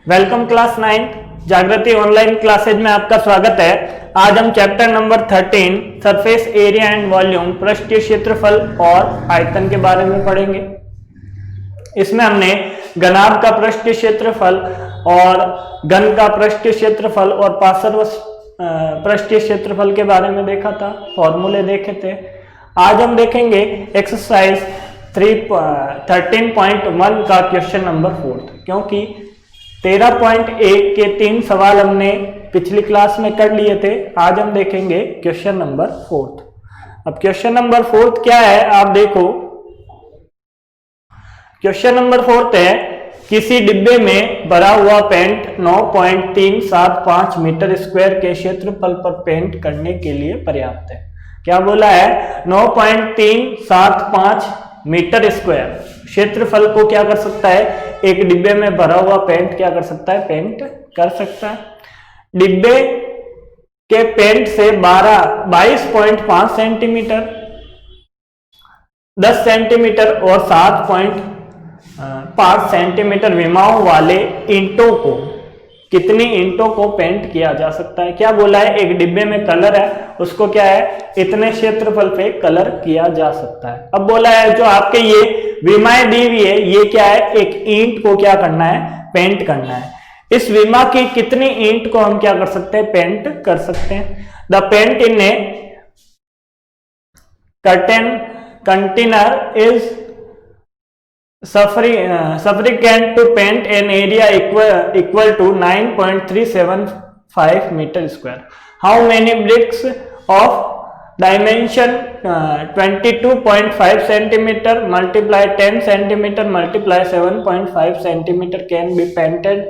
Welcome class 9 जागृति online classes में आपका स्वागत है। आज हम chapter number 13 surface area and volume पृष्ठीय क्षेत्रफल और आयतन के बारे में पढ़ेंगे। इसमें हमने घनाभ का पृष्ठीय क्षेत्रफल और घन का पृष्ठीय क्षेत्रफल और पार्श्व पृष्ठीय क्षेत्रफल के बारे में देखा था, फॉर्मूले देखे थे। आज हम देखेंगे एक्सरसाइज 13.1 का क्वेश्चन नंबर 4, क्योंकि 13.1 के 3 सवाल हमने पिछली क्लास में कर लिए थे। आज हम देखेंगे क्वेश्चन नंबर 4। अब क्वेश्चन नंबर 4 क्या है आप देखो। क्वेश्चन नंबर 4 है, किसी डिब्बे में भरा हुआ पेंट 9.375 मीटर स्क्वायर के क्षेत्रफल पर पेंट करने के लिए पर्याप्त है। क्या बोला है? 9.375 मीटर स्क्वायर क्षेत्रफल को क्या कर सकता है? एक डिब्बे में भरा हुआ पेंट क्या कर सकता है? पेंट कर सकता है। डिब्बे के पेंट से 22.5 सेंटीमीटर, 10 सेंटीमीटर और 7.5 सेंटीमीटर विमाओं वाले ईंटों को, कितनी ईंटों को पेंट किया जा सकता है? क्या बोला है? एक डिब्बे में कलर है, उसको क्या है? इतने क्षेत्रफल पे कलर किया जा सकता है। अब बोला है जो आपके ये विमाएं दी हुई है, ये क्या है? एक ईंट को क्या करना है? पेंट करना है। इस विमा की कितनी ईंट को हम क्या कर सकते हैं? पेंट कर सकते हैं। The paint in a container is sufficient to paint an area equal to 9.375 meter square. How many bricks of dimension 22.5 centimeter multiply 10 centimeter multiply 7.5 centimeter can be painted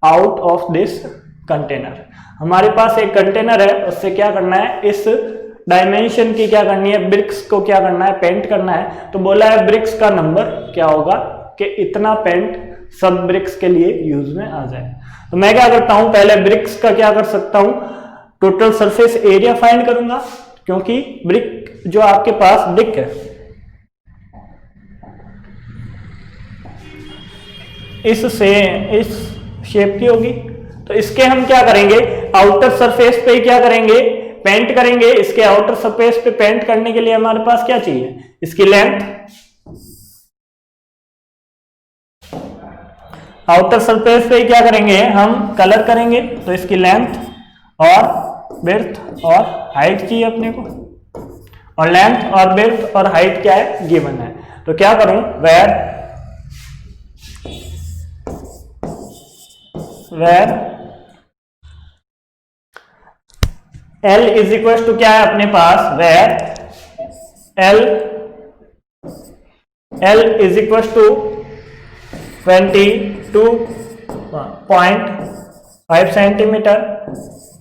out of this container? हमारे पास एक container है, उससे क्या करना है? इस dimension की क्या करनी है? ब्रिक्स को क्या करना है? पेंट करना है। तो बोला है ब्रिक्स का नंबर क्या होगा कि इतना पेंट सब ब्रिक्स के लिए यूज में आ जाए। तो मैं क्या करता हूं, पहले ब्रिक्स का क्या कर सकता हूं? टोटल सरफेस एरिया फाइंड करूंगा, क्योंकि ब्रिक जो आपके पास ब्रिक है इस शेप की होगी, तो इसके हम क्या करेंगे? आउटर सरफेस पे क्या करेंगे? पेंट करेंगे। इसके आउटर सरफेस पे पेंट करने के लिए हमारे पास क्या चाहिए? इसकी लेंथ, आउटर सरफेस पे क्या करेंगे? हम कलर करेंगे। तो इसकी लेंथ और विड्थ और हाइट चाहिए अपने को, और लेंथ और विड्थ और हाइट क्या है? गिवन है। तो क्या करूं? Where L is equal to क्या है अपने पास? Where L is equal to 22.5 centimetre,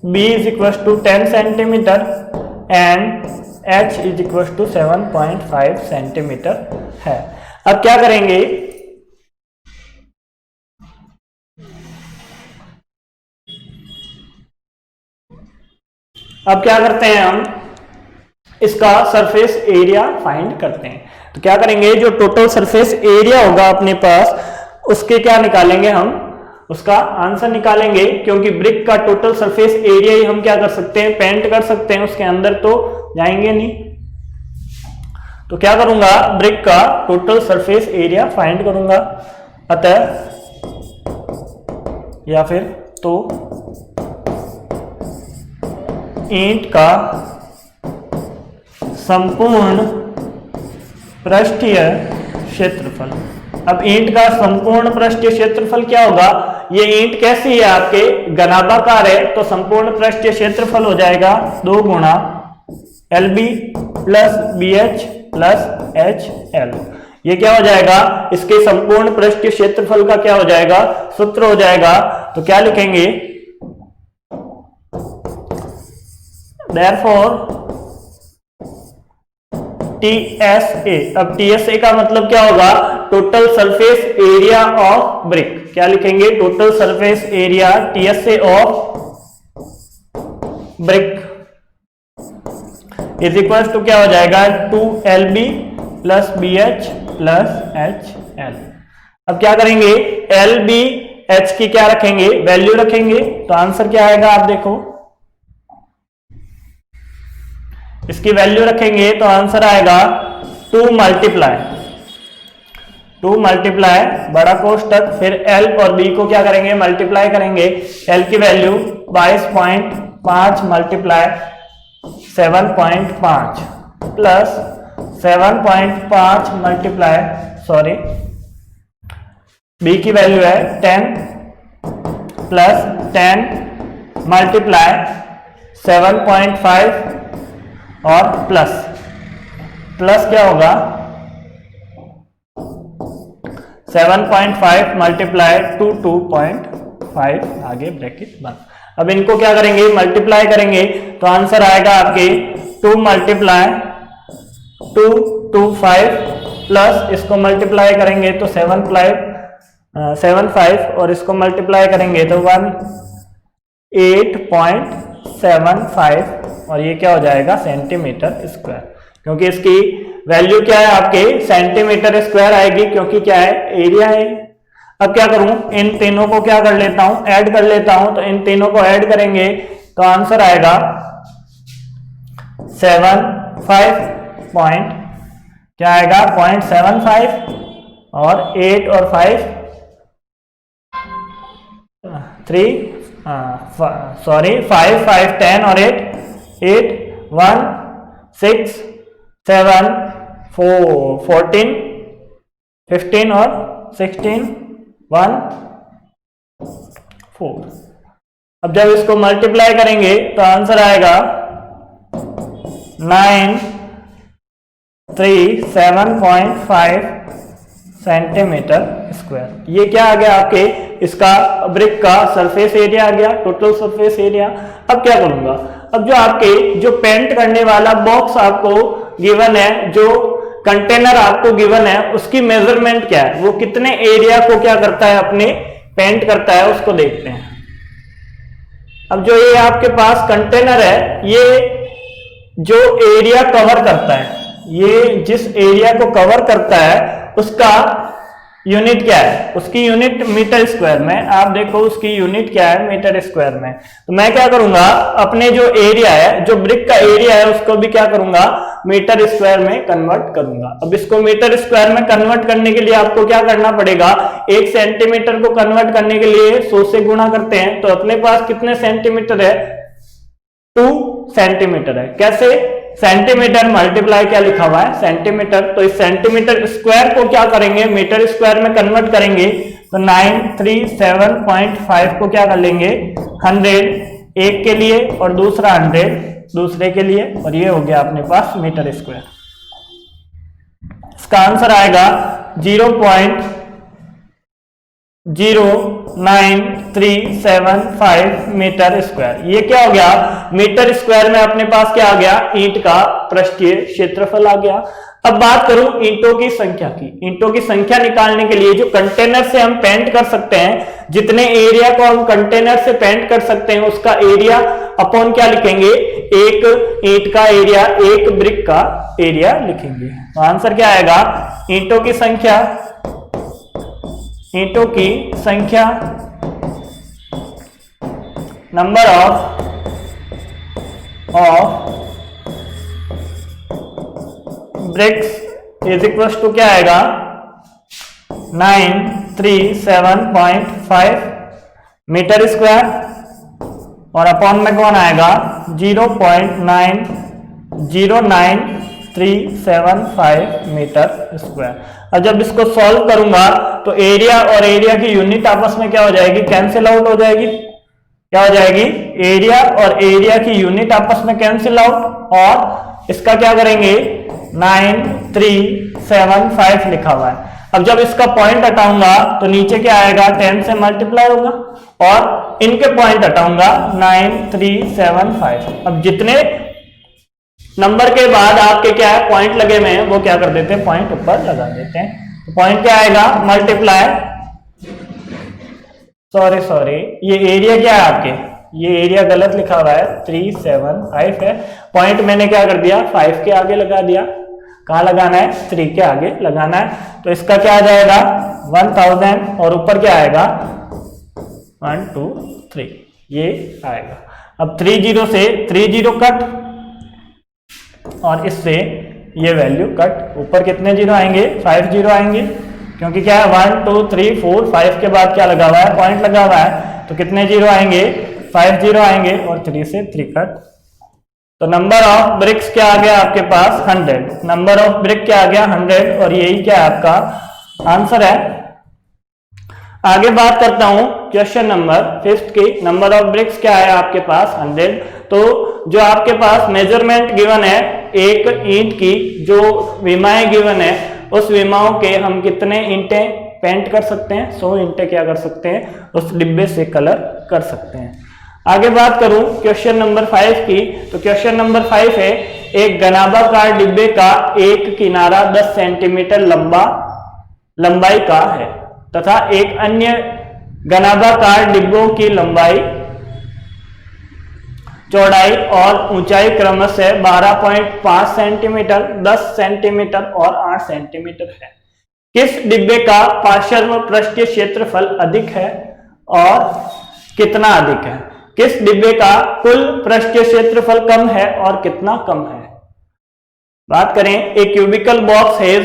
B is equal to 10 centimetre and H is equal to 7.5 centimetre है। अब क्या करेंगे? अब क्या करते हैं हम? इसका सरफेस एरिया फाइंड करते हैं। तो क्या करेंगे? जो टोटल सरफेस एरिया होगा अपने पास, उसके क्या निकालेंगे हम? उसका आंसर निकालेंगे, क्योंकि ब्रिक का टोटल सरफेस एरिया ही हम क्या कर सकते हैं? पेंट कर सकते हैं, उसके अंदर तो जाएंगे नहीं। तो क्या करूंगा? ब्रिक का टोटल सरफेस एरिया फाइंड करूंगा। अतः या फिर तो ईंट का संपूर्ण पृष्ठीय क्षेत्रफल। अब ईंट का संपूर्ण पृष्ठीय क्षेत्रफल क्या होगा? ये ईंट कैसी है? आपके घनाभाकार है, तो संपूर्ण पृष्ठीय क्षेत्रफल हो जाएगा 2 गुणा LB plus BH plus HL। ये क्या हो जाएगा? इसके संपूर्ण पृष्ठीय क्षेत्रफल का क्या हो जाएगा? सूत्र हो जाएगा। तो क्या लिखेंगे? Therefore TSA। अब TSA का मतलब क्या होगा? Total surface area of brick. क्या लिखेंगे? Total surface area TSA of brick is equal to क्या हो जाएगा? 2LB plus BH plus HL। अब क्या करेंगे? LB h की क्या रखेंगे, वैल्यू रखेंगे। तो आंसर क्या आएगा, आप देखो इसकी वैल्यू रखेंगे तो आंसर आएगा 2 मल्टीप्लाई बड़ा कोष्टक, फिर l और b को क्या करेंगे, मल्टीप्लाई करेंगे। l की value 22.5 multiply 7.5 plus 7.5 multiply b की वैल्यू है 10 प्लस 10 मल्टीप्लाई 7.5 और प्लस क्या होगा 7.5 मल्टीप्लाई 2.5 आगे ब्रैकेट बंद। अब इनको क्या करेंगे, मल्टीप्लाई करेंगे तो आंसर आएगा आपके 2 मल्टीप्लाई 225 प्लस इसको मल्टीप्लाई करेंगे तो 7.5 और इसको मल्टीप्लाई करेंगे तो 8.75 और ये क्या हो जाएगा, सेंटीमीटर स्क्वायर, क्योंकि इसकी वैल्यू क्या है आपके सेंटीमीटर स्क्वायर आएगी, क्योंकि क्या है, एरिया है। अब क्या करूं, इन तीनों को क्या कर लेता हूं, ऐड कर लेता हूं। तो इन तीनों को ऐड करेंगे तो आंसर आएगा 75 पॉइंट क्या आएगा 0.75 और 8 और 5 5 5 10 और 8 1 6 7 14 15 और 16 1 4। अब जब इसको मल्टीप्लाई करेंगे तो आंसर आएगा 937.5 सेंटीमीटर स्क्वायर। ये क्या आ गया आपके, इसका ब्रिक का सरफेस एरिया आ गया, टोटल सरफेस एरिया। अब क्या करूंगा, अब जो आपके जो पेंट करने वाला बॉक्स आपको गिवन है, जो कंटेनर आपको गिवन है, उसकी मेजरमेंट क्या है, वो कितने एरिया को क्या करता है, अपने पेंट करता है, उसको देखते हैं। अब जो ये आपके पास कंटेनर है, ये जो एरिया कवर करता है, ये जिस एरिया को कवर करता है उसका यूनिट क्या है, उसकी यूनिट मीटर स्क्वायर में। आप देखो उसकी यूनिट क्या है, मीटर स्क्वायर में। तो मैं क्या करूंगा, अपने जो एरिया है, जो ब्रिक का एरिया है, उसको भी क्या करूंगा, मीटर स्क्वायर में कन्वर्ट करूंगा। अब इसको मीटर स्क्वायर में कन्वर्ट करने के लिए आपको क्या करना पड़ेगा, 1 सेंटीमीटर को कन्वर्ट करने के लिए 100 से गुणा करते हैं। तो अपने पास कितने सेंटीमीटर है, 2 सेंटीमीटर है। कैसे, सेंटीमीटर मल्टीप्लाई क्या लिखा हुआ है, सेंटीमीटर। तो इस सेंटीमीटर स्क्वायर को क्या करेंगे, मीटर स्क्वायर में कन्वर्ट करेंगे। तो 937.5 को क्या कर लेंगे, 100 एक के लिए और दूसरा 100 दूसरे के लिए, और ये हो गया अपने पास मीटर स्क्वायर। इसका आंसर आएगा 0.09375 मीटर स्क्वायर। ये क्या हो गया, मीटर स्क्वायर में अपने पास क्या आ गया, ईंट का पृष्ठीय क्षेत्रफल आ गया। अब बात करूं ईंटों की संख्या की। ईंटों की संख्या निकालने के लिए जो कंटेनर से हम पेंट कर सकते हैं, जितने एरिया को हम कंटेनर से पेंट कर सकते हैं, उसका एरिया अपॉन क्या लिखेंगे, एक ईंट का एरिया, एक ब्रिक का एरिया लिखेंगे। तो आंसर क्या आएगा, ईंटों की संख्या number of bricks is equal to क्या आएगा, 937.5 मीटर स्क्वायर, और अपॉन में कौन आएगा, 0.90935 मीटर स्क्वायर। अब जब इसको सॉल्व करूंगा तो एरिया और एरिया की यूनिट आपस में क्या हो जाएगी, कैंसिल आउट हो जाएगी। क्या हो जाएगी, एरिया और एरिया की यूनिट आपस में कैंसिल आउट, और इसका क्या करेंगे, 9375 लिखा हुआ है। अब जब इसका पॉइंट हटाऊंगा तो नीचे क्या आएगा, 10 से मल्टीप्लाई होगा, और इनके पॉइंट हटाऊंगा 9375। अब जितने नंबर के बाद आपके क्या है, पॉइंट लगे हुए हैं, वो क्या कर देते हैं, पॉइंट ऊपर लगा देते हैं। तो पॉइंट क्या आएगा, मल्टीप्लाई सॉरी ये एरिया क्या है आपके, ये एरिया गलत लिखा हुआ है, 375 है। पॉइंट मैंने क्या कर दिया, 5 के आगे लगा दिया। कहां लगाना है, 3 के आगे लगाना है। तो इसका क्या आ जाएगा, 1000, और ऊपर क्या आएगा 1 2 3 ये आएगा। अब 30 से 30 कट और इससे ये वैल्यू कट। ऊपर कितने जीरो आएंगे? 5 जीरो आएंगे, क्योंकि क्या है 1 2 3 4 5 के बाद क्या लगा हुआ है? पॉइंट लगा हुआ है। तो कितने जीरो आएंगे? 5 जीरो आएंगे और 3 से 3 कट। तो नंबर ऑफ ब्रिक्स क्या आ गया आपके पास? 100। नंबर ऑफ ब्रिक क्या आ गया? 100। और यही क्या है आपका आंसर है। आगे बात करता हूं क्वेश्चन नंबर 5 की। नंबर ऑफ ब्रिक्स क्या है आपके पास? 100। तो जो आपके पास मेजरमेंट गिवन है एक ईंट की, जो विमाएं गिवन है, उस विमाओं के हम कितने ईंटें पेंट कर सकते हैं? 100 ईंटें क्या कर सकते हैं? उस डिब्बे से कलर कर सकते हैं। आगे बात करूं क्वेश्चन नंबर 5 की। तो क्वेश्चन नंबर 5 है, एक घनाभाकार डिब्बे का एक किनारा 10 सेंटीमीटर लंबाई का है तथा एक अन्य घनाभाकार डिब्बों की लंबाई, चौड़ाई और ऊंचाई क्रमशः 12.5 सेंटीमीटर, 10 सेंटीमीटर और 8 सेंटीमीटर है। किस डिब्बे का पार्श्व पृष्ठीय क्षेत्रफल अधिक है और कितना अधिक है? किस डिब्बे का कुल पृष्ठीय क्षेत्रफल कम है और कितना कम है? बात करें, a cubical box has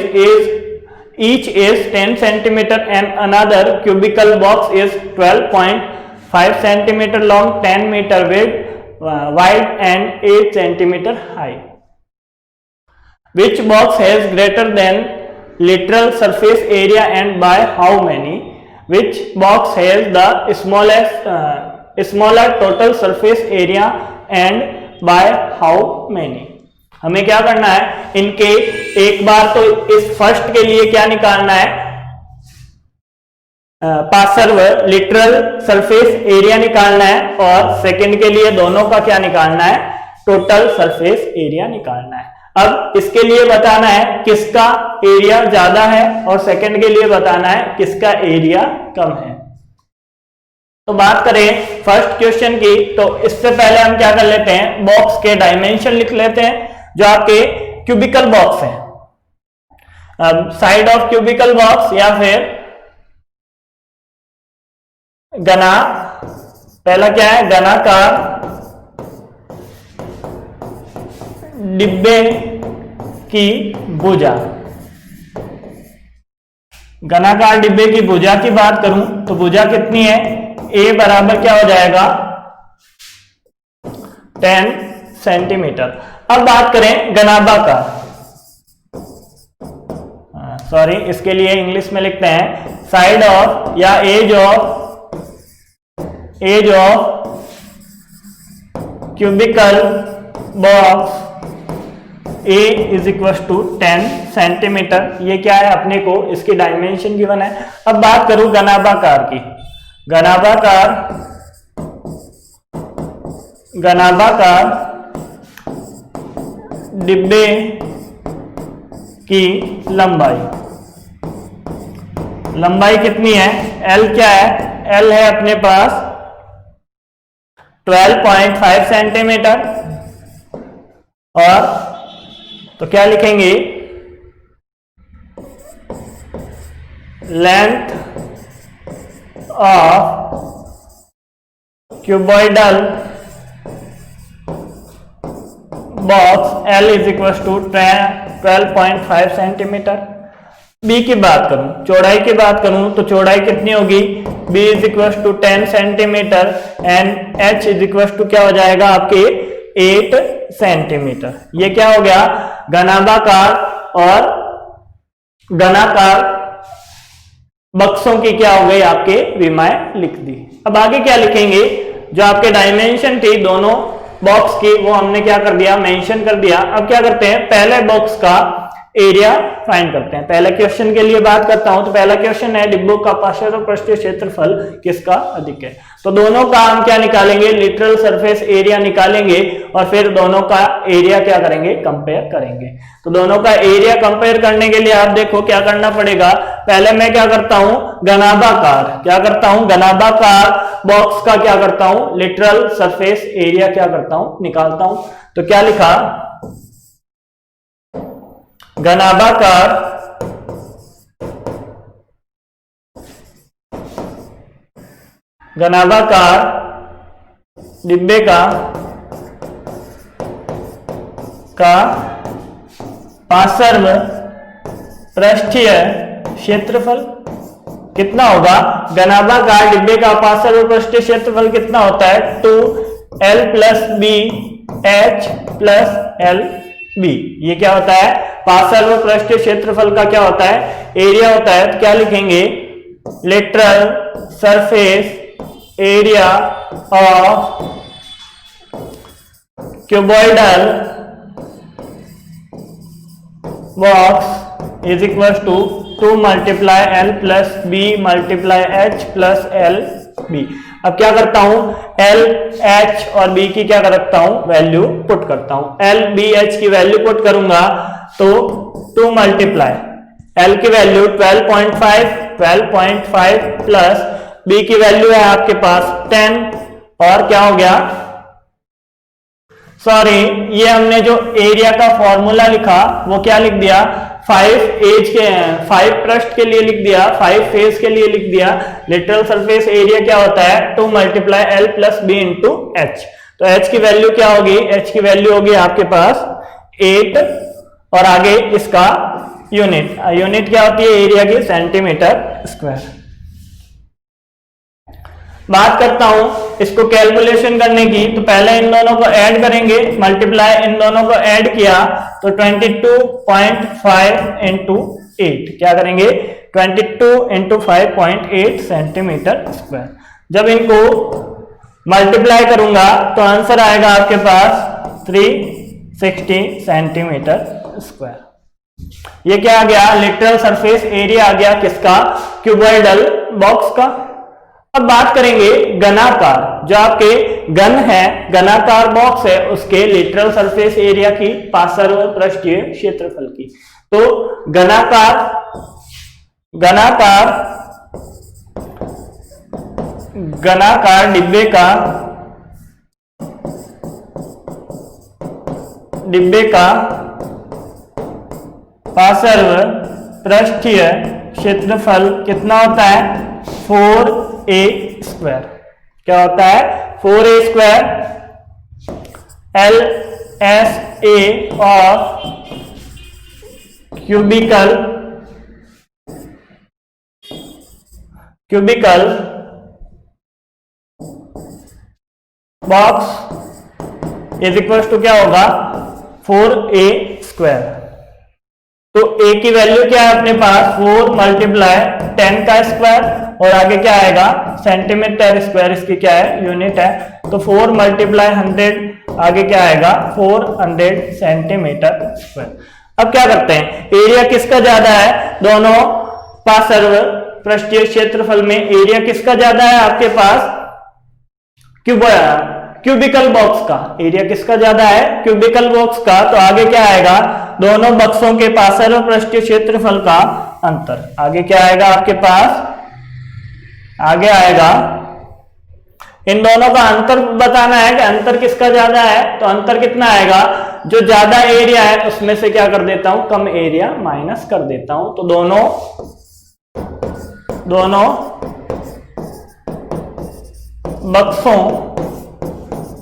each is 10 centimeter and another cubical box is 12.5 centimeter long, 10 meter wide and 8 centimeter high. Which box has greater than literal surface area and by how many? Which box has the smaller total surface area and by how many? हमें क्या करना है? इनके एक बार तो इस first के लिए क्या निकालना है? पार्श्व लिटरल सरफेस एरिया निकालना है, और सेकंड के लिए दोनों का क्या निकालना है? टोटल सरफेस एरिया निकालना है। अब इसके लिए बताना है किसका एरिया ज्यादा है और सेकंड के लिए बताना है किसका एरिया कम है। तो बात करें फर्स्ट क्वेश्चन की, तो इससे पहले हम क्या कर लेते हैं? बॉक्स के डायमेंशन लिख लेते हैं जो आपके क्यूबिकल बॉक्स है। अब साइड ऑफ क्यूबिकल बॉक्स या फिर पहला क्या है? घनाकार डिब्बे की भुजा। घनाकार डिब्बे की भुजा की बात करूं तो भुजा कितनी है? ए बराबर क्या हो जाएगा? 10 सेंटीमीटर। अब बात करें घनाभाकार, सॉरी इसके लिए इंग्लिश में लिखते हैं साइड ऑफ या edge of cubical box A is equal to 10 centimetre. ये क्या है? अपने को इसकी डायमेंशन गिवन है। अब बात करूं घनाभाकार की। घनाभाकार डिब्बे की लंबाई कितनी है? L क्या है? L है अपने पास 12.5 सेंटीमीटर, और तो क्या लिखेंगे? Length of cuboidal box L is equal to 12.5 centimetre. B की बात करूं, चौड़ाई की बात करूं तो चौड़ाई कितनी होगी? B is equal to 10 centimetre and H is equal to क्या हो जाएगा आपके? 8 सेंटीमीटर। ये क्या हो गया? घनाभाकार और घनाकार बक्सों की क्या हो गई? आपके विमाएं लिख दी। अब आगे क्या लिखेंगे? जो आपके डायमेंशन थी दोनों बॉक्स की, वो हमने क्या कर दिया? मेंशन कर दिया। अब क्या करते हैं? पहले बॉक्स का एरिया फाइंड करते हैं। पहले क्वेश्चन के लिए बात करता हूं तो पहला क्वेश्चन है डिब्बों का पार्श्व पृष्ठीय क्षेत्रफल किसका अधिक है। तो दोनों का हम क्या निकालेंगे? लिटरल सरफेस एरिया निकालेंगे और फिर दोनों का एरिया क्या करेंगे? कंपेयर करेंगे। तो दोनों का एरिया कंपेयर करने के लिए आप देखो क्या करना पड़ेगा। पहले मैं क्या करता हूं? घनाभाकार बॉक्स का क्या करता हूं? लिटरल सरफेस एरिया क्या करता हूं? निकालता हूं। तो क्या लिखा? घनाभाकार घनाभाकार डिब्बे का पार्श्व पृष्ठीय क्षेत्रफल कितना होगा? घनाभाकार डिब्बे का पार्श्व पृष्ठीय क्षेत्रफल कितना होता है? 2l + b h + l b। ये क्या होता है? पार्श्व पृष्ठीय क्षेत्रफल का क्या होता है? एरिया होता है। तो क्या लिखेंगे? Lateral surface area of cuboidal box is equal to 2 × l + b × h + l b। अब क्या करता हूं? l, h और b की क्या करता हूं? वैल्यू पुट करता हूं। l, b, h की वैल्यू पुट करूंगा तो 2 × l की वैल्यू 12.5 प्लस b की वैल्यू है आपके पास 10 और क्या हो गया? सॉरी, ये हमने जो एरिया का फॉर्मूला लिखा वो क्या लिख दिया? 5 पृष्ठ के लिए लिख दिया, 5 फेस के लिए लिख दिया। लिटरल सरफेस एरिया क्या होता है? 2 × l + b × h। तो h की वैल्यू क्या होगी? h की वैल्यू होगी आपके पास 8 और आगे इसका यूनिट क्या होती है? एरिया की सेंटीमीटर स्क्वायर। बात करता हूं इसको कैलकुलेशन करने की, तो पहले इन दोनों को ऐड करेंगे, मल्टीप्लाई इन दोनों को ऐड किया तो 22.5 × 8 क्या करेंगे? 22 × 5.8 सेंटीमीटर स्क्वायर। जब इनको मल्टीप्लाई करूंगा तो आंसर आएगा आपके पास 360 सेंटीमीटर स्क्वायर। ये क्या आ गया? लिटरल सरफेस एरिया आ गया किसका? क्यूबॉइडल बॉक्स का। अब बात करेंगे घनाकार, जो आपके घन है, घनाकार बॉक्स है, उसके लिटरल सरफेस एरिया की पार्श्व पृष्ठीय क्षेत्रफल की। तो घनाकार डिब्बे का पार्श्व पृष्ठीय क्षेत्रफल कितना होता है? 4a²। क्या होता है? 4a² LSA of cubical box is equal to क्या होगा? 4a²। तो a की वैल्यू क्या है अपने पास? 4 × 10 का स्क्वायर और आगे क्या आएगा? सेंटीमीटर स्क्वायर इसकी क्या है? यूनिट है। तो 4 × 100 आगे क्या आएगा? 400 सेंटीमीटर स्क्वायर। अब क्या करते हैं? एरिया किसका ज्यादा है? दोनों पार्श्व पृष्ठीय क्षेत्रफल में एरिया किसका ज्यादा है आपके पास? क्यूबिकल बॉक्स का। एरिया किसका ज्यादा है? क्यूबिकल बॉक्स का। तो आगे क्या आएगा? दोनों बक्सों के पार्श्व पृष्ठीय क्षेत्रफल का अंतर। आगे क्या आएगा आपके पास? आगे आएगा इन दोनों का अंतर बताना है कि अंतर किसका ज्यादा है। तो अंतर कितना आएगा? जो ज्यादा एरिया है उसमें से क्या कर देता हूं? कम एरिया माइनस कर देता हूं। तो दोनों बक्सों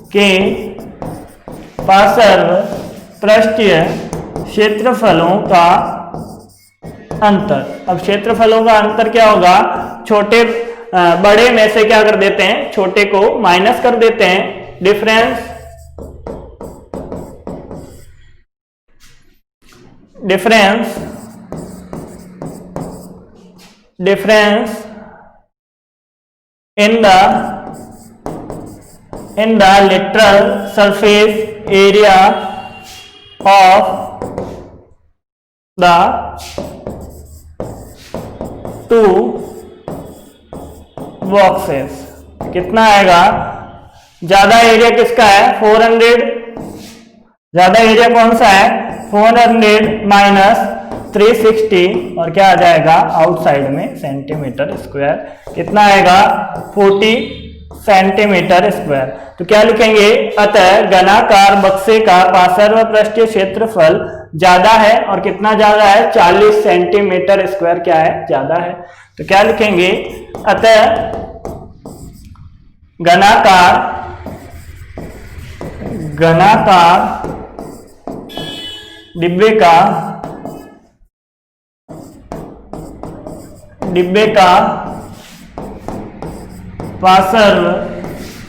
के पार्श्व पृष्ठीय क्षेत्रफलों का अंतर। अब क्षेत्रफलों का अंतर क्या होगा? छोटे बड़े में से क्या कर देते हैं? छोटे को माइनस कर देते हैं। Difference in the literal surface area of the two boxes। कितना आएगा? ज्यादा एरिया किसका है? 400। ज्यादा एरिया कौन सा है? 400 माइनस 360 और क्या आ जाएगा आउटसाइड में सेंटीमीटर स्क्वायर। कितना आएगा? 40 सेंटीमीटर स्क्वायर। तो क्या लिखेंगे? अतः घनाकार बक्से का पार्श्व पृष्ठीय क्षेत्रफल ज्यादा है। और कितना ज्यादा है? 40 सेंटीमीटर स्क्वायर क्या है? ज्यादा है। तो क्या लिखेंगे? अतः घनाकार डिब्बे का पार्श्व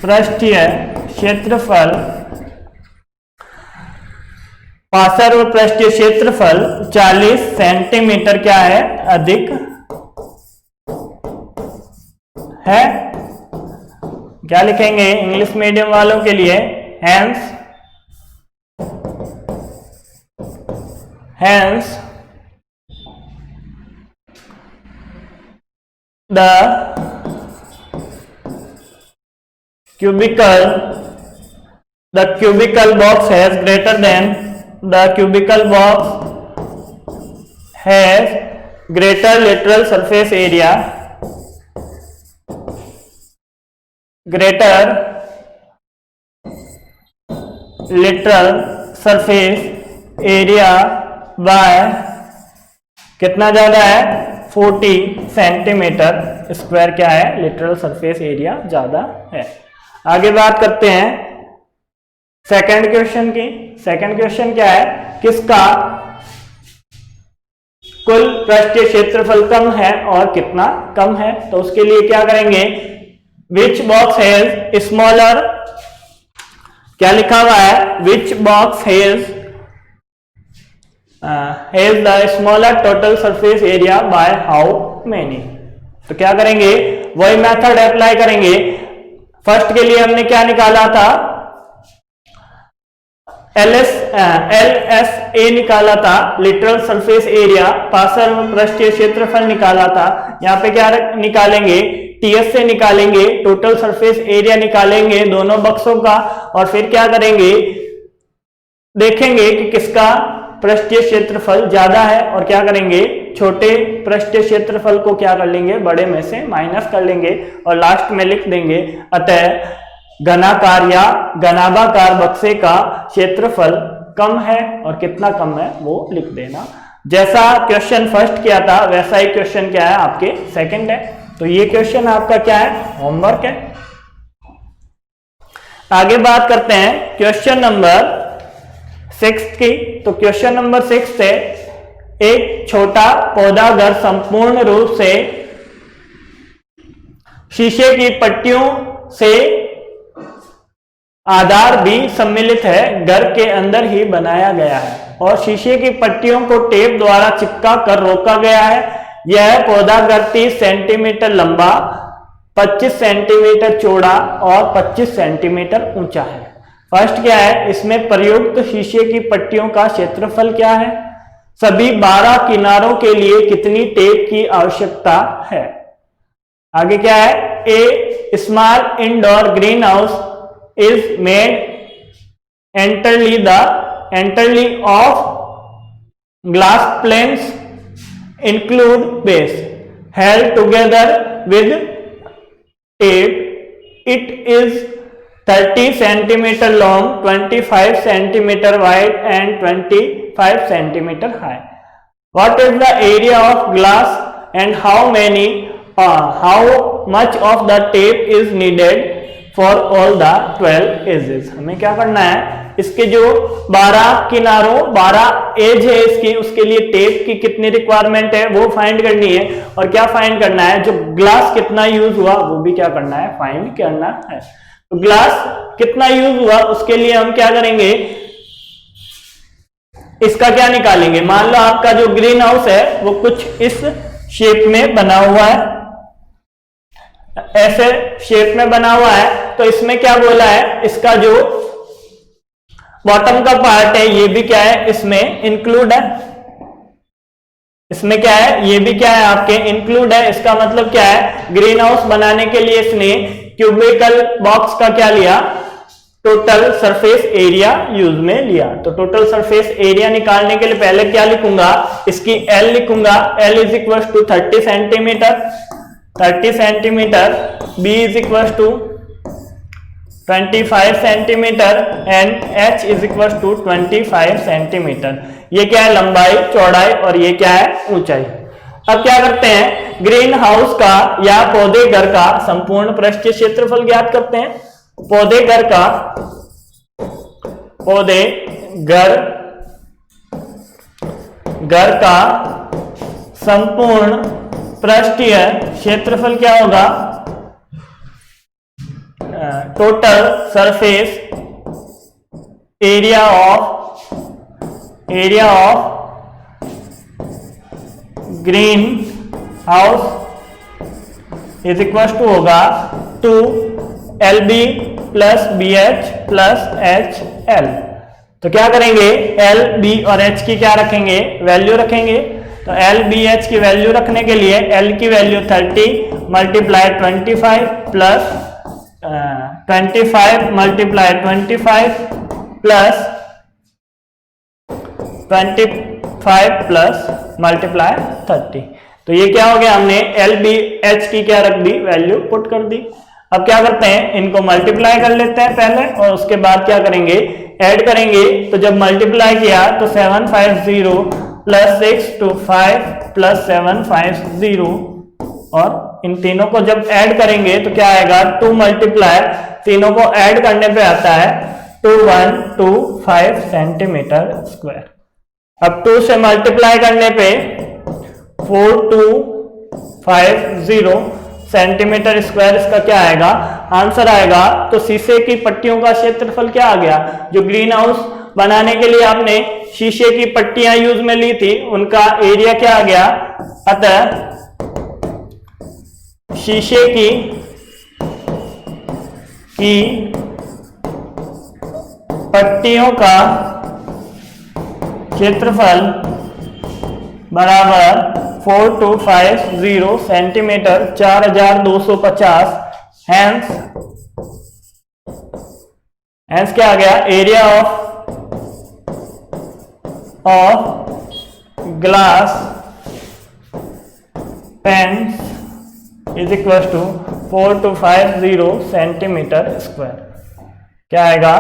पृष्ठीय क्षेत्रफल 40 सेंटीमीटर क्या है, अधिक है। क्या लिखेंगे इंग्लिश मीडियम वालों के लिए, hence the cubical box has greater lateral surface area by कितना ज्यादा है, 40 सेंटीमीटर स्क्वायर क्या है, लिटरल सरफेस एरिया ज्यादा है। आगे बात करते हैं सेकंड क्वेश्चन की। सेकंड क्वेश्चन क्या है, किसका कुल पृष्ठीय क्षेत्रफल कम है और कितना कम है। तो उसके लिए क्या करेंगे, विच बॉक्स हैज स्मॉलर, क्या लिखा हुआ है, which box has the smaller total surface area by how many. तो क्या करेंगे, वही मेथड अप्लाई करेंगे। फर्स्ट के लिए हमने क्या निकाला था, LSA निकाला था, लिटरल सरफेस एरिया, पार्श्व पृष्ठीय क्षेत्रफल निकाला था। यहाँ पे क्या निकालेंगे, TS से निकालेंगे, टोटल सरफेस एरिया निकालेंगे दोनों बक्सों का, और फिर क्या करेंगे, देखेंगे कि किसका पृष्ठीय क्षेत्रफल ज्यादा है, और क्या करेंगे, छोटे पृष्ठीय क्षेत्रफल को क्या कर लेंगे, बड़े में से माइनस कर लेंगे, और लास्ट में लिख देंगे अतः घनाकार या घनाभाकार बक्से का क्षेत्रफल कम है, और कितना कम है वो लिख देना। जैसा क्वेश्चन फर्स्ट किया था वैसा ही क्वेश्चन क्या है आपके सेकंड है। तो ये क्वेश्चन आपका क्या है, होमवर्क है। आगे बात करते हैं क्वेश्चन नंबर 6 की। तो क्वेश्चन नंबर 6 से, एक छोटा पौधा घर संपूर्ण रूप से शीशे की पट्टियों से आधार भी सम्मिलित है, घर के अंदर ही बनाया गया है और शीशे की पट्टियों को टेप द्वारा चिपका कर रोका गया है। यह पौधा घर 30 सेंटीमीटर लंबा, 25 सेंटीमीटर चौड़ा और 25 सेंटीमीटर ऊंचा है। फर्स्ट क्या है, इसमें प्रयुक्त शीशे की पट्टियों का क्षेत्रफल क्या है, सभी 12 किनारों के लिए कितनी टेप की आवश्यकता है। आगे क्या है, a small indoor greenhouse is made entirely of glass planes include base held together with tape. It is 30 centimeter long, 25 centimeter wide and 25 centimeter high. What is the area of glass and how much of the tape is needed for all the 12 edges. हमें क्या करना है, इसके जो 12 किनारों 12 as है इसकी, उसके लिए टेप की कितनी रिक्वायरमेंट है वो फाइंड करनी है, और क्या फाइंड करना है, जो ग्लास कितना यूज हुआ वो भी क्या करना है, फाइंड करना है। तो ग्लास कितना यूज हुआ उसके लिए हम क्या करेंगे, इसका क्या निकालेंगे। मान लो आपका जो ग्रीन हाउस है वो कुछ इस शेप में बना हुआ है, ऐसे शेप में बना हुआ है। तो इसमें क्या बोला है, इसका जो बॉटम का पार्ट है ये भी क्या है, इसमें इंक्लूड है। इसमें क्या है, ये भी क्या है, आपके इंक्लूड है। इसका मतलब क्या है, ग्रीन हाउस बनाने के लिए इसने क्यूबिकल बॉक्स का क्या लिया, टोटल सरफेस एरिया यूज में लिया। तो टोटल सरफेस एरिया निकालने के लिए पहले क्या लिखूंगा, इसकी L लिखूंगा, L is equal to 30 centimetre, 30 centimetre, B is equal to 25 centimetre and H is equal to 25 centimetre. ये क्या है, लंबाई, चौड़ाई, और ये क्या है, ऊंचाई। अब क्या करते हैं, ग्रीन हाउस का या पौधे घर का संपूर्ण पृष्ठीय क्षेत्रफल ज्ञात करते हैं। पौधे घर का संपूर्ण पृष्ठीय क्षेत्रफल क्या होगा, total surface area of greenhouse is equal to होगा 2LB + BH + HL। तो क्या करेंगे, L, B और H की क्या रखेंगे, वैल्यू रखेंगे। तो L, B, H की वैल्यू रखने के लिए L की value 30 × 25 plus 25 × 25 plus 25 plus multiply 30। तो ये क्या हो गया, हमने L, B, H की क्या रख दी, वैल्यू पुट कर दी। अब क्या करते हैं, इनको मल्टीप्लाई कर लेते हैं पहले और उसके बाद क्या करेंगे, ऐड करेंगे। तो जब मल्टीप्लाई किया तो 750 + 625 + 750 और इन तीनों को जब ऐड करेंगे तो क्या आएगा, 2 मल्टीप्लाई तीनों को ऐड करने पे आता है 2125 सेंटीमीटर स्क्वायर। अब 2 से मल्टीप्लाई करने पे 4250 सेंटीमीटर स्क्वायर इसका क्या आएगा, आंसर आएगा। तो शीशे की पट्टियों का क्षेत्रफल क्या आ गया, जो ग्रीन हाउस बनाने के लिए आपने शीशे की पट्टियां यूज में ली थी उनका एरिया क्या आ गया। अतः शीशे की पट्टियों का क्षेत्रफल बराबर 4250 सेंटीमीटर 4250। हैंस क्या आ गया, area of glass panes is equal to 4250 centimetre square. क्या आएगा,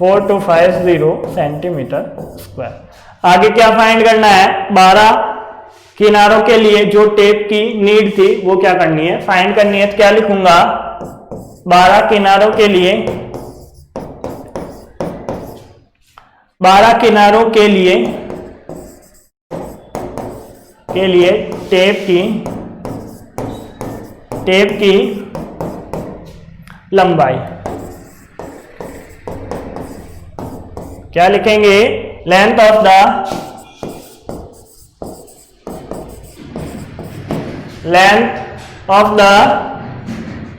4250 सेंटीमीटर स्क्वायर। आगे क्या फाइंड करना है, 12 किनारों के लिए जो टेप की नीड थी वो क्या करनी है, फाइंड करनी है। तो क्या लिखूंगा, 12 किनारों के लिए टेप की लंबाई क्या लिखेंगे, length of the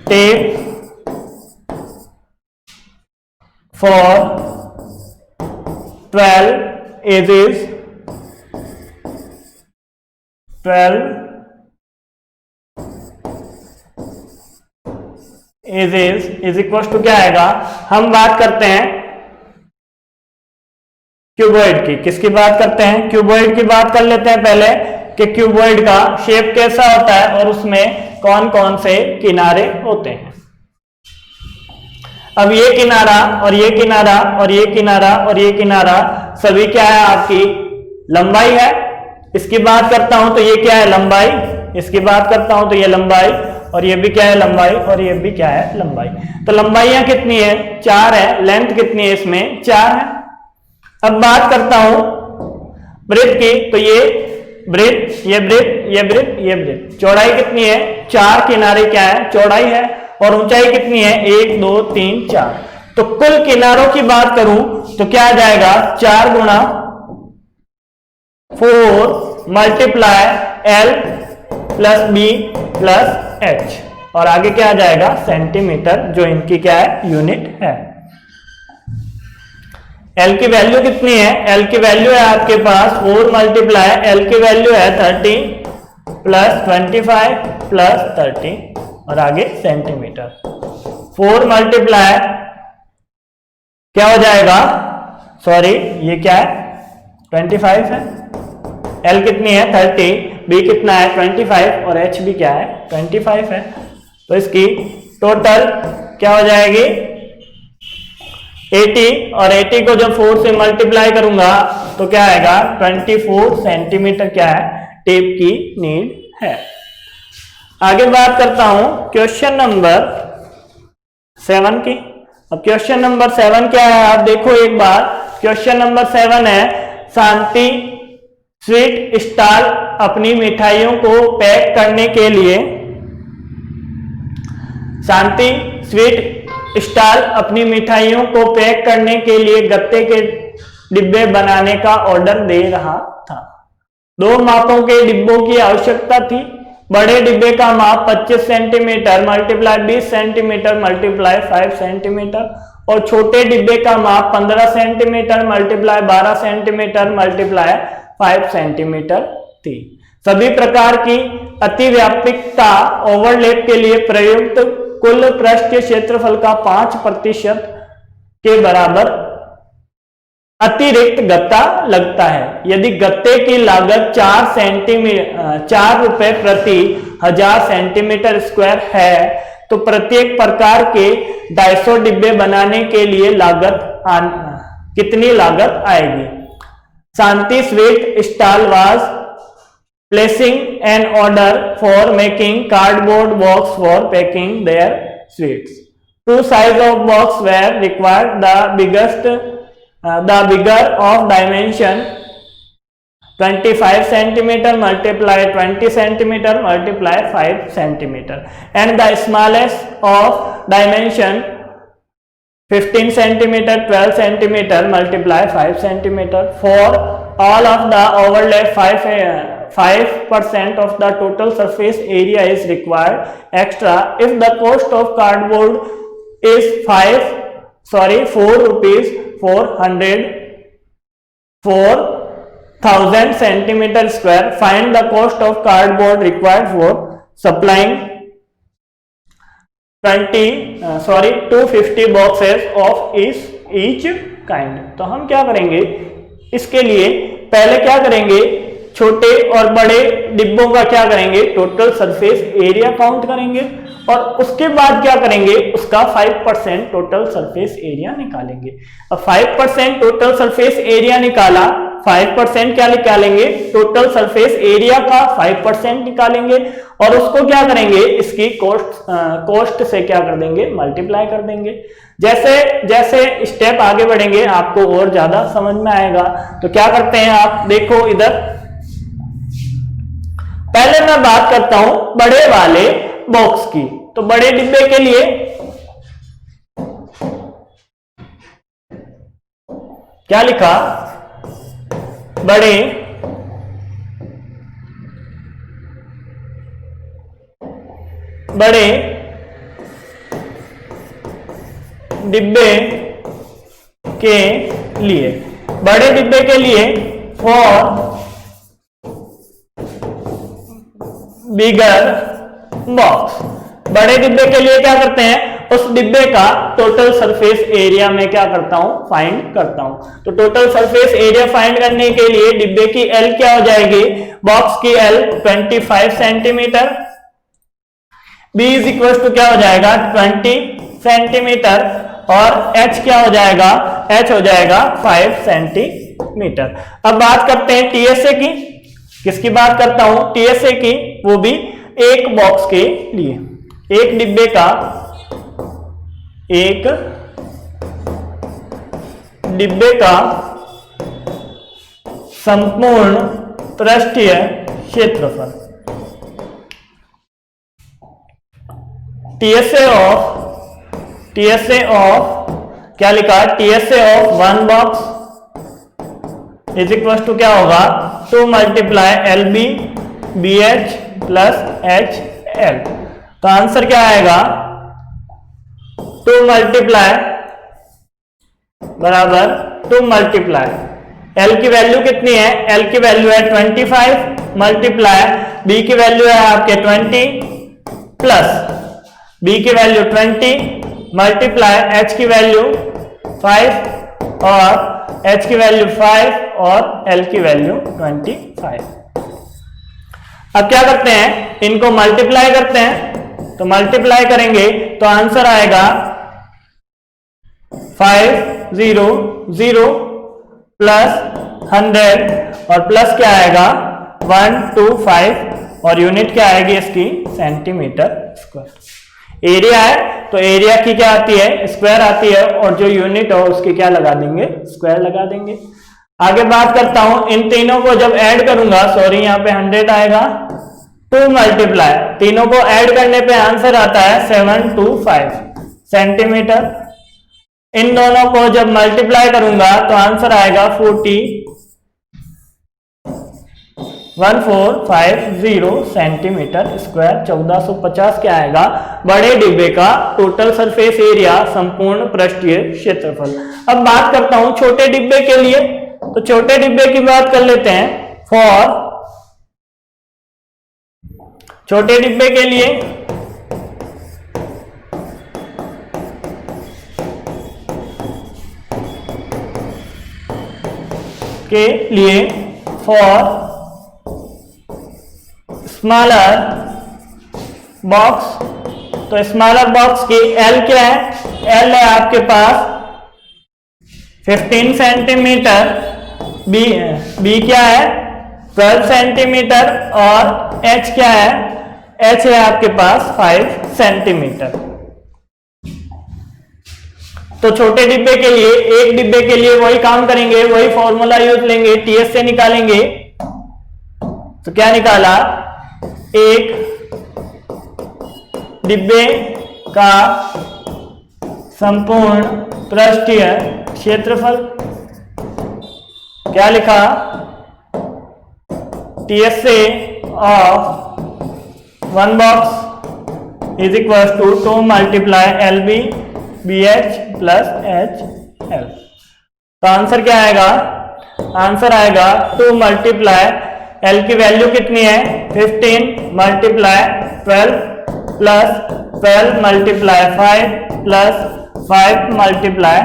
tape for 12 edges is equal to क्या आएगा। हम बात करते हैं क्यूबॉइड की, किसकी बात करते हैं, क्यूबॉइड की बात कर लेते हैं पहले कि क्यूबॉइड का शेप कैसा होता है और उसमें कौन कौन से किनारे होते हैं। अब ये किनारा और ये किनारा और ये किनारा और ये किनारा सभी क्या है, आपकी लंबाई है। इसकी बात करता हूं तो ये क्या है, लंबाई। इसकी बात करता हूं तो ये लंबाई और ये भी क्या है, लंबाई और ये भी क्या है, लंबाई। तो लंबाइयां कितनी है, 4 है। लेंथ कितनी है, इसमें 4 है। अब बात करता हूं ब्रेथ की, तो ये ब्रेथ, ये ब्रेथ, ये ब्रेथ, ये ब्रेथ। चौड़ाई कितनी है, 4 किनारे क्या है, चौड़ाई है। और ऊंचाई कितनी है, 1 2 3 4। तो कुल किनारों की बात करूं तो क्या आ जाएगा, 4 × 4 मल्टीप्लाई L + B + H और आगे क्या आ जाएगा, सेंटीमीटर, जो इनकी क्या है, यूनिट है। L की वैल्यू कितनी है, L की वैल्यू है आपके पास 4 मल्टीप्लाई L की वैल्यू है 30 + 25 + 30 और आगे सेंटीमीटर। 4 मल्टीप्लाई क्या हो जाएगा, सॉरी ये क्या है, 25 है। L कितनी है, 30, B कितना है, 25 और H भी क्या है, 25 है। तो इसकी टोटल क्या हो जाएगी, 80 और 80 को जब 4 से मल्टीप्लाई करूंगा तो क्या आएगा 24 सेंटीमीटर क्या है टेप की नीड है। आगे बात करता हूं क्वेश्चन नंबर 7 की। अब क्वेश्चन नंबर 7 क्या है आप देखो एक बार। क्वेश्चन नंबर 7 है शांति स्वीट स्टॉल अपनी मिठाइयों को पैक करने के लिए शांति स्वीट स्टॉल अपनी मिठाइयों को पैक करने के लिए गत्ते के डिब्बे बनाने का ऑर्डर दे रहा था। 2 मापों के डिब्बों की आवश्यकता थी। बड़े डिब्बे का माप 25 centimetre multiply 20 centimetre multiply 5 centimetre और छोटे डिब्बे का माप 15 centimetre multiply 12 centimetre multiply 5 centimetre थी। सभी प्रकार की अतिव्यापकता ओवरलैप के लिए प्रयुक्त कुल पृष्ठीय क्षेत्रफल का 5% के बराबर अतिरिक्त गत्ता लगता है। यदि गत्ते की लागत 4 रुपए प्रति 1000 सेंटीमीटर स्क्वायर है तो प्रत्येक प्रकार के 250 डिब्बे बनाने के लिए कितनी लागत आएगी। Shanti sweet stall was placing an order for making cardboard box for packing their sweets. 2 size of box were required. The bigger of dimension 25 centimeter multiply 20 centimeter multiply 5 centimeter and the smallest of dimension 15 centimeter 12 centimeter multiply 5 centimeter. For all of the overlap 5% of the total surface area is required extra. If the cost of cardboard is 4 rupees 4,000 centimeter square, find the cost of cardboard required for supplying 250 boxes of each kind. तो हम क्या करेंगे इसके लिए पहले क्या करेंगे छोटे और बड़े डिब्बों का क्या करेंगे टोटल सरफेस एरिया काउंट करेंगे और उसके बाद क्या करेंगे उसका 5% टोटल सरफेस एरिया निकालेंगे। अब 5% टोटल सरफेस एरिया निकाला 5% क्या निकालेंगे टोटल सरफेस एरिया का 5% निकालेंगे और उसको क्या करेंगे इसकी कॉस्ट से क्या कर देंगे मल्टीप्लाई कर देंगे। जैसे जैसे स्टेप आगे बढ़ेंगे आपको और ज्यादा समझ में आएगा। तो क्या करते हैं आप देखो इधर पहले मैं बात करता हूं बड़े वाले बॉक्स की। तो बड़े डिब्बे के लिए क्या लिखा बड़े डिब्बे के लिए बड़े डिब्बे के लिए फॉर बिगर बॉक्स बड़े डिब्बे के लिए क्या करते हैं उस डिब्बे का टोटल सरफेस एरिया में क्या करता हूं फाइंड करता हूं। तो टोटल सरफेस एरिया फाइंड करने के लिए डिब्बे की एल क्या हो जाएगी बॉक्स की L 25 centimetre B is equal to क्या हो जाएगा 20 सेंटीमीटर और एच क्या हो जाएगा एच हो जाएगा 5 सेंटीमीटर। अब बात करते हैं टीएसए की। किसकी बात करता हूं टीएसए की वो भी एक बॉक्स के लिए एक डिब्बे का संपूर्ण पृष्ठीय क्षेत्रफल टीएसए ऑफ क्या लिखा TSA of 1 box is equal to क्या होगा 2 multiply LB B H plus H L. तो आंसर क्या आएगा 2 मल्टीप्लाई बराबर 2 मल्टीप्लाई एल की वैल्यू कितनी है एल की वैल्यू है 25 मल्टीप्लाई बी की वैल्यू है आपके 20 प्लस बी की वैल्यू 20 मल्टीप्लाई एच की वैल्यू 5 और एच की वैल्यू 5 और एल की वैल्यू 25। अब क्या करते हैं इनको मल्टीप्लाई करते हैं। तो मल्टीप्लाई करेंगे तो आंसर आएगा 5 0 0 प्लस 100 और प्लस क्या आएगा 125 और यूनिट क्या आएगी इसकी सेंटीमीटर स्क्वायर। एरिया है तो एरिया की क्या आती है स्क्वायर आती है और जो यूनिट हो उसकी क्या लगा देंगे स्क्वायर लगा देंगे। आगे बात करता हूं इन तीनों को जब ऐड करूंगा, सॉरी यहाँ पे 100 आएगा, 2 मल्टीप्लाई, तीनों को ऐड करने पे आंसर आता है 725 सेंटीमीटर। इन दोनों को जब मल्टीप्लाई करूंगा तो आंसर आएगा 1450 सेंटीमीटर स्क्वायर। 1450 क्या आएगा बड़े डिब्बे का टोटल सरफेस एरिया संपूर्ण पृष्ठीय क्षेत्रफल। अब बात करता हूं छोटे डिब्बे के लिए, तो छोटे डिब्बे की बात कर लेते हैं। फॉर छोटे डिब्बे के लिए फॉर स्मॉलर बॉक्स, तो स्मॉलर बॉक्स की एल क्या है, एल है आपके पास 15 सेंटीमीटर, बी क्या है 12 सेंटीमीटर और एच क्या है, एच है आपके पास 5 सेंटीमीटर। तो छोटे डिब्बे के लिए एक डिब्बे के लिए वही काम करेंगे, वही फॉर्मूला यूज लेंगे, टीएस से निकालेंगे। तो क्या निकाला, एक डिब्बे का संपूर्ण पृष्ठीय क्षेत्रफल, क्या लिखा, टीएस से of 1 box is equal to 2 multiply L B B H plus H L. तो आंसर क्या आएगा, आंसर आएगा 2 मल्टीप्लाई एल की वैल्यू कितनी है 15 multiply 12 plus 12 multiply 5 plus 5 multiply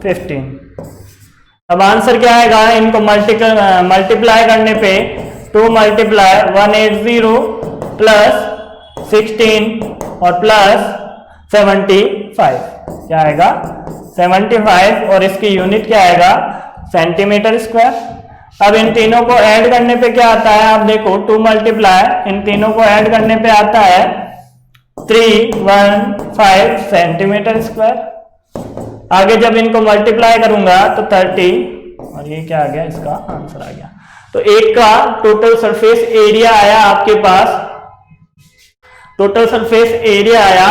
15। अब आंसर क्या आएगा, इनको मल्टीप्लाई करने पे 2 मल्टीप्लाई 180 प्लस 16 और प्लस 75 क्या आएगा 75 और इसकी यूनिट क्या आएगा सेंटीमीटर स्क्वायर। अब इन तीनों को ऐड करने पे क्या आता है, आप देखो 2 मल्टीप्लाई इन तीनों को ऐड करने पे आता है 315 सेंटीमीटर स्क्वायर। आगे जब इनको मल्टीप्लाई करूंगा तो 30 और ये क्या आ गया, इसका आंसर आ गया। तो एक का टोटल सरफेस एरिया आया आपके पास, टोटल सरफेस एरिया आया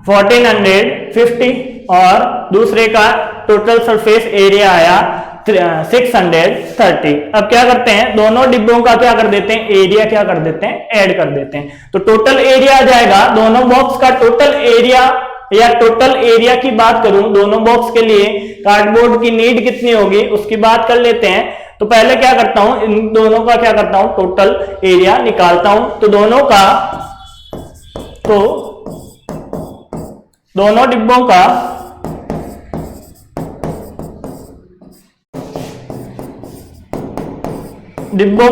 1450 और दूसरे का टोटल सरफेस एरिया आया 630। अब क्या करते हैं, दोनों डिब्बों का क्या कर देते हैं, एरिया क्या कर देते हैं, ऐड कर देते हैं। तो टोटल एरिया आ जाएगा, दोनों बॉक्स का टोटल एरिया या टोटल एरिया की बात करूं, दोनों बॉक्स के लिए कार्डबोर्ड की नीड कितनी होगी उसकी बात कर लेते हैं। तो पहले क्या करता हूं, इन दोनों का क्या करता हूं, टोटल एरिया निकालता हूं। तो दोनों डिब्बों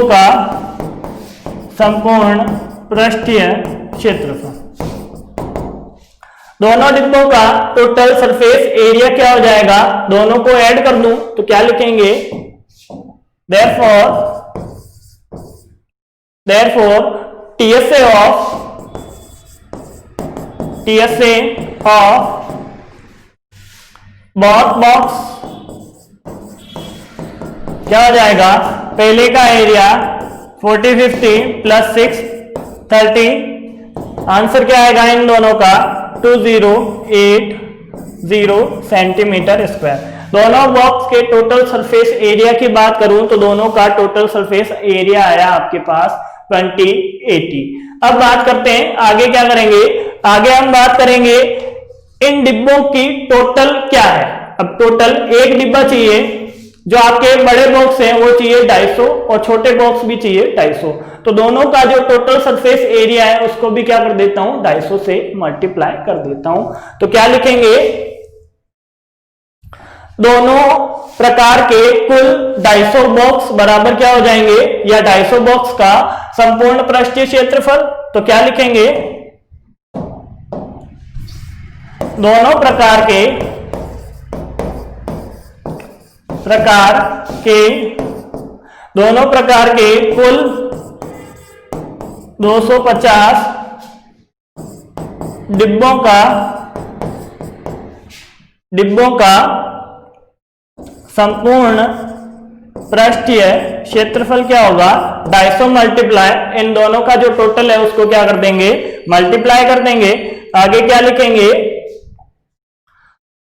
का संपूर्ण पृष्ठीय क्षेत्रफल, दोनों डिब्बों का टोटल सरफेस एरिया क्या हो जाएगा, दोनों को ऐड कर दूं तो क्या लिखेंगे, therefore TSA of both box क्या हो जाएगा, पहले का एरिया 4050 प्लस 630, आंसर क्या आएगा इन दोनों का 2080 सेंटीमीटर स्क्वायर। दोनों बॉक्स के टोटल सरफेस एरिया की बात करूं तो दोनों का टोटल सरफेस एरिया आया आपके पास 2080। अब बात करते हैं आगे क्या करेंगे, आगे हम बात करेंगे इन डिब्बों की टोटल क्या है। अब टोटल एक डिब्बा चाहिए, जो आपके बड़े बॉक्स हैं वो चाहिए 250 और छोटे बॉक्स भी चाहिए 250। तो दोनों का जो टोटल सरफेस एरिया है उसको भी क्या कर देता हूं, 250 से मल्टीप्लाई कर देता हूं। तो क्या लिखेंगे, दोनों प्रकार के कुल 250 बॉक्स बराबर क्या हो जाएंगे, या 250 बॉक्स का संपूर्ण पृष्ठीय क्षेत्रफल। तो क्या लिखेंगे, दोनों प्रकार के कुल 250 डिब्बों का संपूर्ण पृष्ठीय क्षेत्रफल क्या होगा, 250 मल्टीप्लाई इन दोनों का जो टोटल है उसको क्या कर देंगे, मल्टीप्लाई कर देंगे। आगे क्या लिखेंगे,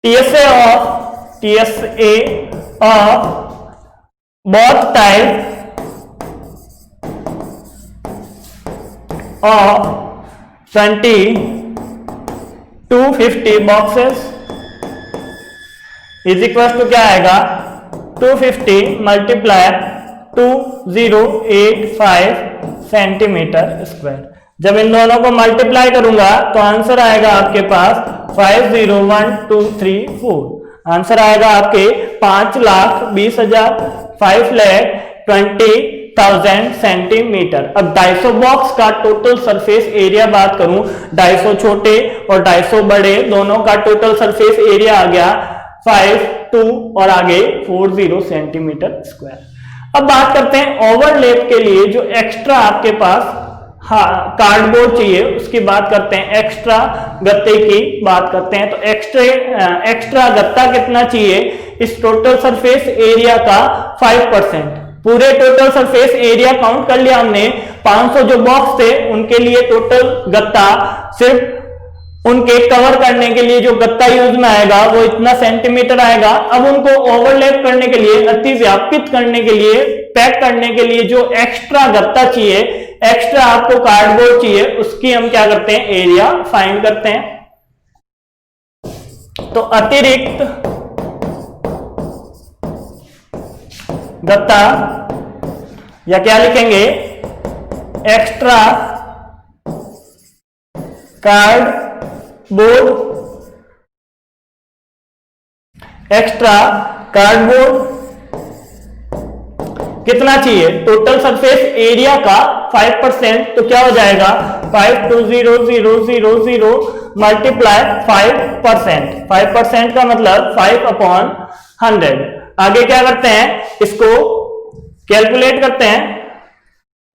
TSA of both type of 250 boxes is equal to क्या आएगा, 250 मल्टीप्लाई 2085 सेंटीमीटर स्क्वायर। जब इन दोनों को मल्टीप्लाई करूंगा तो आंसर आएगा आपके पास 501,234। आंसर आएगा आपके 5,20,000 5,20,000 सेंटीमीटर। अब 250 बॉक्स का टोटल सरफेस एरिया बात करूं, 250 छोटे और 250 बड़े दोनों का टोटल सरफेस एरिया आ गया 52 और आगे 40 सेंटीमीटर स्क्वायर। अब बात करते हैं ओवरलैप के लिए जो एक्स्ट्रा आपके पास कार्डबोर्ड चाहिए उसकी बात करते हैं, एक्स्ट्रा गत्ते की बात करते हैं। तो एक्स्ट्रा गत्ता कितना चाहिए, इस टोटल सरफेस एरिया का 5%। पूरे टोटल सरफेस एरिया काउंट कर लिया हमने, 500 जो बॉक्स थे उनके लिए टोटल गत्ता सिर्फ उनके कवर करने के लिए जो गत्ता यूज में आएगा वो इतना सेंटीमीटर आएगा। अब उनको ओवरलैप करने के लिए, अतिव्यापित करने के लिए, पैक करने के लिए जो एक्स्ट्रा गत्ता चाहिए, एक्स्ट्रा आपको कार्डबोर्ड चाहिए, उसकी हम क्या करते हैं, एरिया फाइंड करते हैं। तो अतिरिक्त गत्ता या क्या लिखेंगे, एक्स्ट्रा कार्डबोर्ड कितना चाहिए, टोटल सरफेस एरिया का 5%। तो क्या हो जाएगा 520,000 मल्टीप्लाई 5%। 5% का मतलब 5/100। आगे क्या करते हैं, इसको कैलकुलेट करते हैं।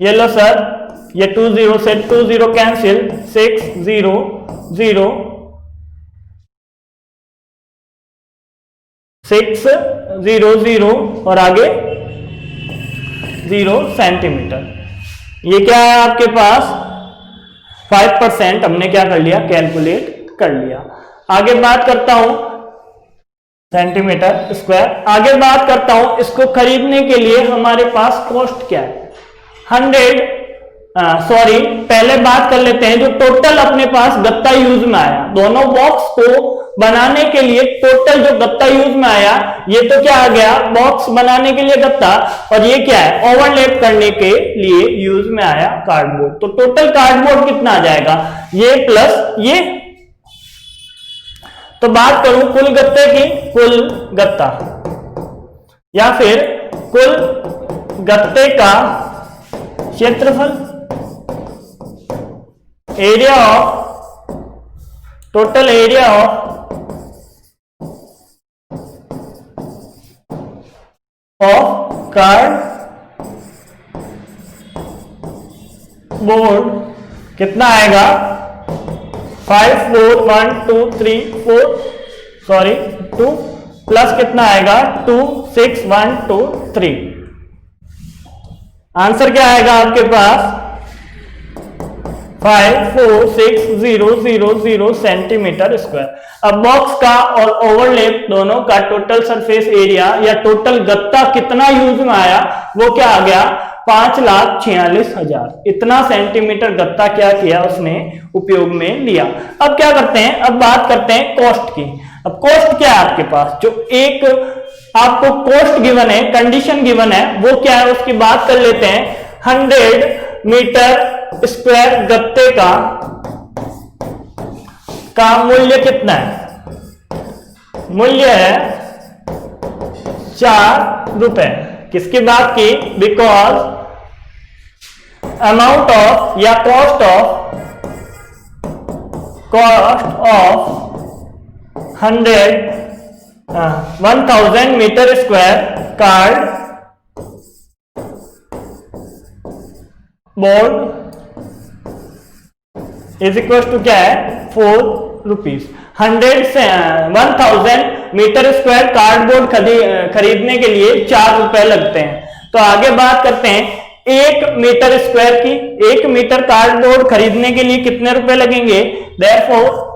ये लो सर, ये 20 से 20 कैंसिल, 600 600 और आगे 0 सेंटीमीटर। ये क्या है आपके पास 5%, हमने क्या कर लिया, कैलकुलेट कर लिया। आगे बात करता हूं सेंटीमीटर स्क्वायर। आगे बात करता हूं इसको खरीदने के लिए हमारे पास कॉस्ट क्या है, 100 पहले बात कर लेते हैं जो टोटल अपने पास गत्ता यूज में आया। दोनों बॉक्स को बनाने के लिए टोटल जो गत्ता यूज में आया, ये तो क्या आ गया, बॉक्स बनाने के लिए गत्ता, और ये क्या है, ओवरलैप करने के लिए यूज में आया कार्डबोर्ड। तो टोटल कार्डबोर्ड कितना आ जाएगा, ये प्लस ये। तो बात करूं कुल गत्ते की, कुल गत्ता या फिर कुल गत्ते का क्षेत्रफल, area of, total area of cardboard कितना आएगा, 2 प्लस कितना आएगा 26123। आंसर क्या आएगा आपके पास 546,000 सेंटीमीटर स्क्वायर। अब बॉक्स का और ओवरलैप दोनों का टोटल सरफेस एरिया या टोटल गत्ता कितना यूज में आया, वो क्या आ गया 5,46,000। इतना सेंटीमीटर गत्ता क्या किया उसने, उपयोग में लिया। अब क्या करते हैं, अब बात करते हैं कॉस्ट की। अब कॉस्ट क्या है आपके पास, जो एक आपको कॉस्ट गिवन है, कंडीशन गिवन है, वो क्या है उसकी बात कर लेते हैं। 100 मीटर स्क्वायर गत्ते का मूल्य कितना है, मूल्य है 4 रुपए। किसकी बात की, बिकॉज अमाउंट ऑफ या cost of 1000 metre square cardboard is equal to क्या है 4 रुपीज। 1000 मीटर स्क्वायर कार्डबोर्ड खरीदने के लिए 4 रुपए लगते हैं। तो आगे बात करते हैं 1 मीटर स्क्वायर की। 1 मीटर कार्डबोर्ड खरीदने के लिए कितने रुपए लगेंगे? देयरफॉर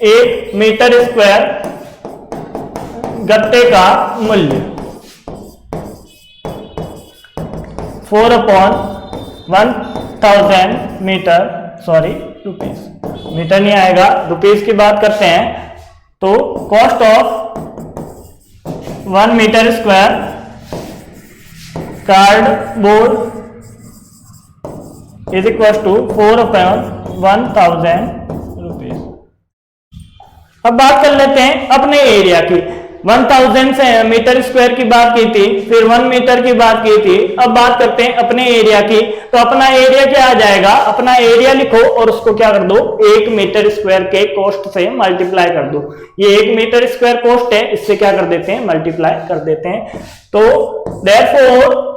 1 मीटर स्क्वायर गत्ते का मूल्य 4/1000 मीटर, सॉरी रुपीज, मीटर नहीं आएगा, रुपीज की बात करते हैं। तो cost of 1 metre square cardboard is equal to 4/1000 rupees. अब बात कर लेते हैं अपने एरिया की। 1000 से मीटर स्क्वायर की बात की थी, फिर 1 मीटर की बात की थी। अब बात करते हैं अपने एरिया की। तो अपना एरिया क्या आ जाएगा? अपना एरिया लिखो और उसको क्या कर दो? 1 मीटर स्क्वायर के कॉस्ट से मल्टीप्लाई कर दो। ये 1 मीटर स्क्वायर कॉस्ट है, इससे क्या कर देते हैं? मल्टीप्लाई कर देते हैं। तो देयरफॉर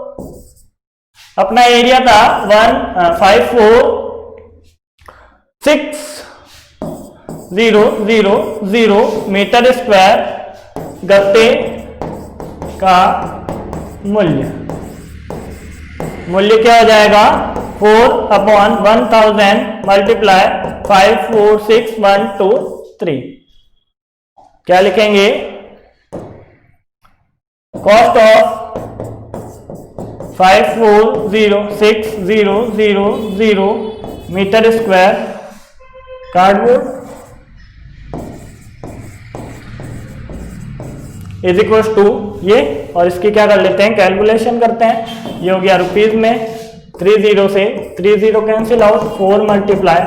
अपना एरिया था 154,600 मीटर स्क्वायर गत्ते का मूल्य क्या हो जाएगा? 4/1000 मल्टीप्लाई 546123। क्या लिखेंगे? Cost of 54600 metre square cardboard is equal to ये, और इसकी क्या कर लेते हैं? कैलकुलेशन करते हैं। ये हो गया रुपीज में, 30 से 30 कैंसिल आउट, 4 मल्टीप्लाई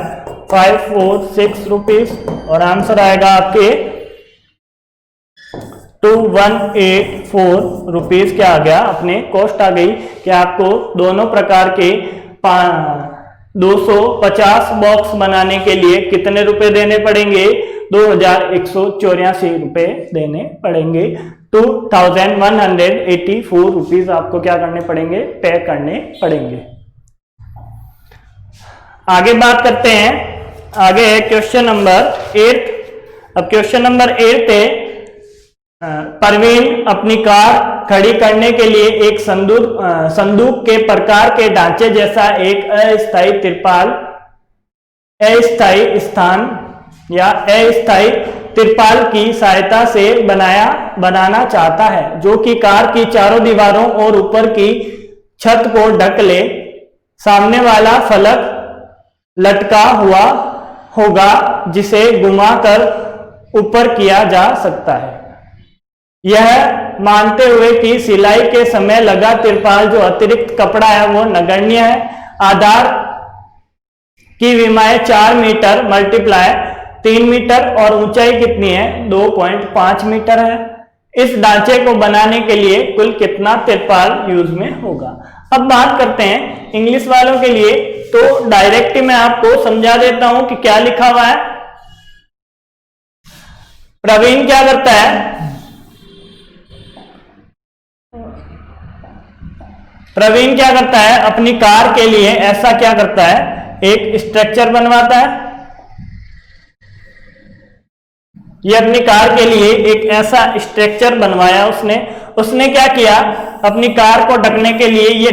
546 रुपीज, और आंसर आएगा आपके 2184 रुपीज। क्या आ गया? अपने कॉस्ट आ गई कि आपको दोनों प्रकार के 250 बॉक्स बनाने के लिए कितने रुपए देने पड़ेंगे? 2184 रुपए देने पड़ेंगे। 2184 रुपीज आपको क्या करने पड़ेंगे? पे करने पड़ेंगे। आगे बात करते हैं, आगे है क्वेश्चन नंबर 8। अब क्वेश्चन नंबर 8 है, परवीन अपनी कार खड़ी करने के लिए एक संदूक के प्रकार के ढांचे जैसा एक अस्थायी तिरपाल, अस्थायी स्थान या अस्थायी तिरपाल की सहायता से बनाना चाहता है, जो कि कार की चारों दीवारों और ऊपर की छत को ढक ले। सामने वाला फलक लटका हुआ होगा जिसे घुमाकर ऊपर किया जा सकता है। यह मानते हुए कि सिलाई के समय लगा तिरपाल जो अतिरिक्त कपड़ा है वो नगण्य है। आधार की विमाएं 4 मीटर मल्टीप्लाई 3 मीटर और ऊंचाई कितनी है? 2.5 मीटर है। इस ढांचे को बनाने के लिए कुल कितना तिरपाल यूज में होगा? अब बात करते हैं इंग्लिश वालों के लिए, तो डायरेक्ट मैं आपको समझा देता हूं कि क्या लिखा हुआ है। प्रवीण क्या करता है? प्रवीण क्या करता है? अपनी कार के लिए ऐसा क्या करता है? एक स्ट्रक्चर बनवाता है। ये अपनी कार के लिए एक ऐसा स्ट्रक्चर बनवाया उसने क्या किया? अपनी कार को ढकने के लिए ये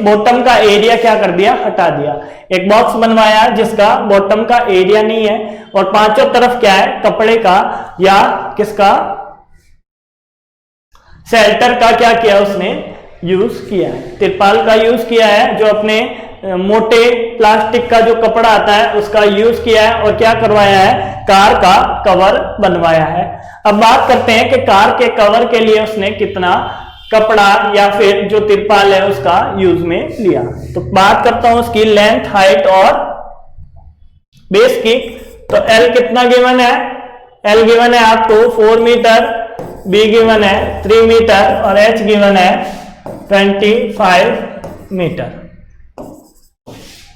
बॉटम का एरिया क्या कर दिया? हटा दिया। एक बॉक्स बनवाया जिसका बॉटम का एरिया नहीं है और पांचों तरफ क्या है? कपड़े का या किसका? शेल्टर का क्या किया? उसने यूज किया है, तिरपाल का यूज किया है, जो अपने मोटे प्लास्टिक का जो कपड़ा आता है उसका यूज किया है और क्या करवाया है? कार का कवर बनवाया है। अब बात करते हैं कि कार के कवर के लिए उसने कितना कपड़ा या फिर जो तिरपाल है उसका यूज में लिया। तो बात करता हूं उसकी लेंथ, हाइट और बेस की। तो एल कितना गिवन है? एल गिवन है आपको 4 मीटर, बी गिवन है 3 मीटर और एच गिवन है 25 मीटर।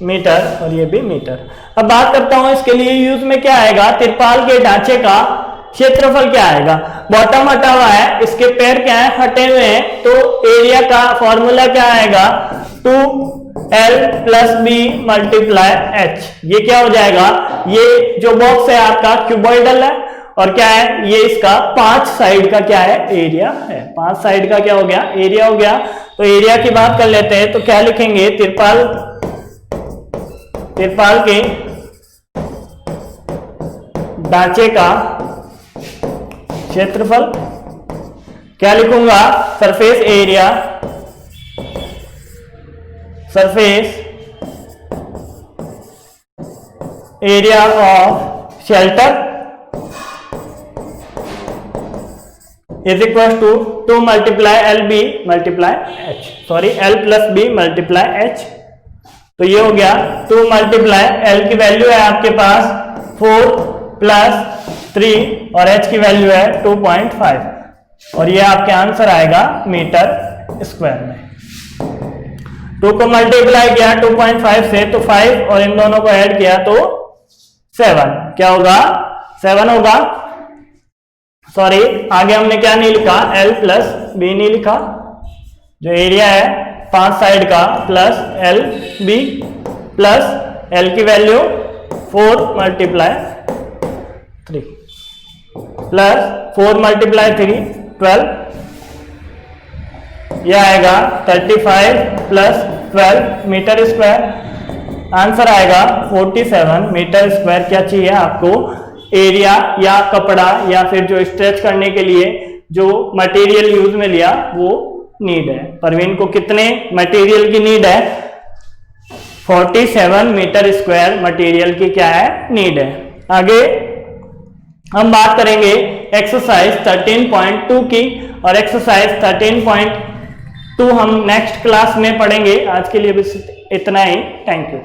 मीटर और ये भी मीटर। अब बात करता हूं इसके लिए यूज में क्या आएगा, तिरपाल के ढांचे का क्षेत्रफल क्या आएगा। बॉटम हटा हुआ है, इसके पैर क्या है, हटे हुए हैं, तो एरिया का फॉर्मूला क्या आएगा, 2L plus B multiply H. ये क्या हो जाएगा, ये जो बॉक्स है आपका क्यूबॉइडल है और क्या है, ये इसका 5 साइड का क्या है, एरिया है। 5 साइड का क्या हो गया, एरिया हो गया। तो एरिया की बात कर लेते हैं, तो क्या लिखेंगे, तिरपाल के ढांचे का क्षेत्रफल, क्या लिखूंगा, surface area of shelter is equal to 2 multiply L B multiply H, sorry L plus B multiply H. तो ये हो गया 2 मल्टीप्लाई एल की वैल्यू है आपके पास 4 प्लस 3 और h की वैल्यू है 2.5 और ये आपके आंसर आएगा मीटर स्क्वायर में। 2 को मल्टीप्लाई किया 2.5 से तो 5 और इन दोनों को ऐड किया तो 7, क्या होगा, 7 होगा। सॉरी, आगे हमने क्या नहीं लिखा, L प्लस बी नहीं लिखा, जो एरिया है 5 साइड का plus L B plus L की वैल्यू 4 मल्टीप्लाई 3 प्लस 4 मल्टीप्लाई 3 12, यह आएगा 35 प्लस 12 मीटर स्क्वायर। आंसर आएगा 47 मीटर स्क्वायर। क्या चाहिए आपको, एरिया या कपड़ा या फिर जो स्ट्रेच करने के लिए जो मटेरियल यूज में लिया वो नीड है। परवीन को कितने मटेरियल की नीड है, 47 मीटर स्क्वायर मटेरियल की क्या है, नीड है। आगे हम बात करेंगे एक्सरसाइज 13.2 की, और एक्सरसाइज 13.2 हम नेक्स्ट क्लास में पढ़ेंगे। आज के लिए बस इतना ही, थैंक यू।